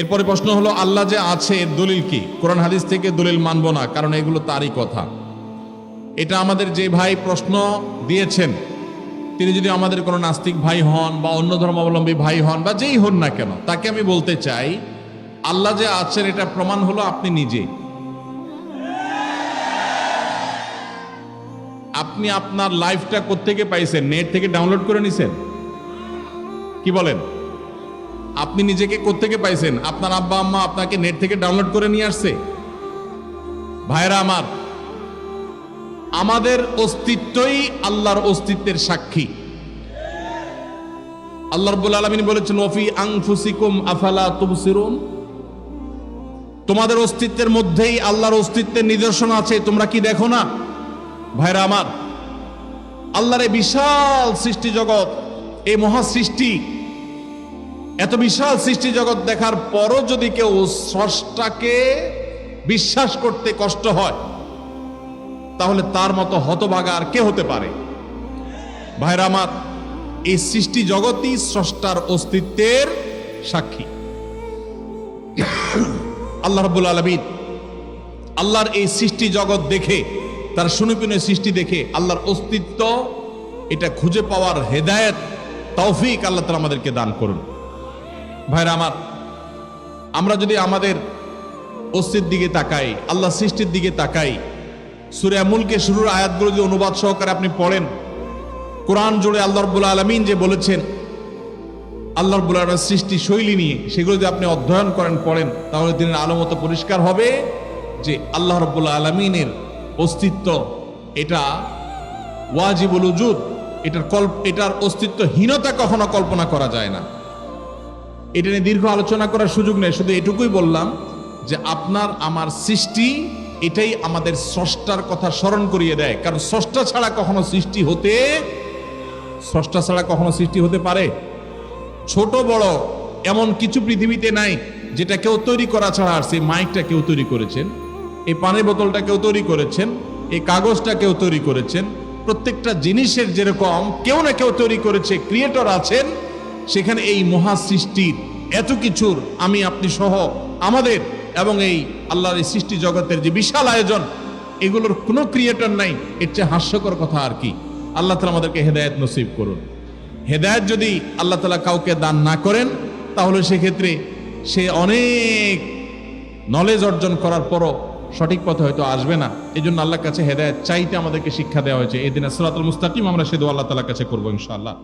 এরপরে প্রশ্ন হলো, আল্লাহ যে আছে এর দলিল কি? কোরআন হাদিস থেকে দলিল মানবো না, কারণ এগুলো তারই কথা। এটা আমাদের যে ভাই প্রশ্ন দিয়েছেন, তিনি যদি আমাদের কোনো নাস্তিক ভাই হন বা অন্য ধর্মাবলম্বী ভাই হন বা যেই হন না কেন, তাকে আমি বলতে চাই, আল্লাহ যে আছেন এটা প্রমাণ হলো আপনি নিজে। আপনি আপনার লাইফটা কোত্থেকে পাইছেন? নেট থেকে ডাউনলোড করে নিছেন? কি বলেন? আপনি নিজেকে কোত্থেকে পাইছেন? আপনার আব্বা আম্মা আপনাকে নেট থেকে ডাউনলোড করে নিয়ে আসছে? ভাইরা আমার, আমাদের অস্তিত্বই আল্লাহর অস্তিত্বের সাক্ষী। আল্লাহ রাব্বুল আলামিন বলেছেন, ওয়াফি আনফুসিকুম আফালা তুবসিরুন, তোমাদের অস্তিত্বের মধ্যেই আল্লাহর অস্তিত্বের নিদর্শন আছে, তোমরা কি দেখো না? ভাইরা আমার, আল্লাহর এই বিশাল সৃষ্টি জগৎ, এই মহা সৃষ্টি, এত বিশাল সৃষ্টি জগৎ দেখার পরও যদি কেউ স্রষ্টাকে বিশ্বাস করতে কষ্ট হয়, তাহলে তার মতো হতভাগা আর কে হতে পারে? ভাইরা আমার, এই সৃষ্টি জগৎই স্রষ্টার অস্তিত্বের সাক্ষী। আল্লাহ রাব্বুল আলামিন আল্লাহর এই সৃষ্টি জগৎ দেখে, তার সুনিপুণের সৃষ্টি দেখে আল্লাহর অস্তিত্ব এটা খুঁজে পাওয়ার হেদায়েত, তৌফিক আল্লাহ তাআলা আমাদেরকে দান করুন। ভাইরা আমার, আমরা যদি আমাদের অস্তিত্বের দিকে তাকাই, আল্লাহ সৃষ্টির দিকে তাকাই, সূরা মুলকে শুরুর আয়াতগুলো যদি অনুবাদ সহকারে আপনি পড়েন, কোরআন জুড়ে আল্লাহ রাব্বুল আলামিন যে বলেছেন আল্লাহ রাব্বুল আলামিনের সৃষ্টি শৈলী নিয়ে, সেগুলো যদি আপনি অধ্যয়ন করেন, পড়েন, তাহলে দিনের আলো মতো পরিষ্কার হবে যে আল্লাহ রাব্বুল আলামিনের অস্তিত্ব এটা ওয়াজিবুল উজুদ, এটার অস্তিত্বহীনতা কখনো কল্পনা করা যায় না। এটা নিয়ে দীর্ঘ আলোচনা করার সুযোগ নেই, শুধু এটুকুই বললাম যে আপনার আমার সৃষ্টি এটাই আমাদের স্রষ্টার কথা স্মরণ করিয়ে দেয়। কারণ স্রষ্টা ছাড়া কখনো সৃষ্টি হতে পারে? ছোট বড় এমন কিছু পৃথিবীতে নাই যেটা কেউ তৈরি করা ছাড়া। আর সেই মাইকটা কেউ তৈরি করেছেন, এই পানির বোতলটা কেউ তৈরি করেছেন, এই কাগজটা কেউ তৈরি করেছেন। প্রত্যেকটা জিনিসের যেরকম কেউ না কেউ তৈরি করেছে, ক্রিয়েটর আছেন, সেখানে এই মহা সৃষ্টির এত কিছুর আমি আপনি সহ আমাদের এবং এই আল্লাহর এই সৃষ্টি জগতের যে বিশাল আয়োজন, এগুলোর কোনো ক্রিয়েটর নাই। এর চেয়ে হাস্যকর কথা আর কি? আল্লাহ তাআলা আমাদেরকে হেদায়েত নসিব করুন। হেদায়েত যদি আল্লাহ তাআলা কাউকে দান না করেন, তাহলে সেক্ষেত্রে সে অনেক নলেজ অর্জন করার পরও সঠিক পথে হয়তো আসবে না। এই জন্য আল্লাহর কাছে হেদায়েত চাইতে আমাদেরকে শিক্ষা দেওয়া হয়েছে। এই দিনে সিরাতুল মুস্তাকিম আমরা সে দোয়া আল্লাহ তাআলার কাছে করবো ইনশাআল্লাহ।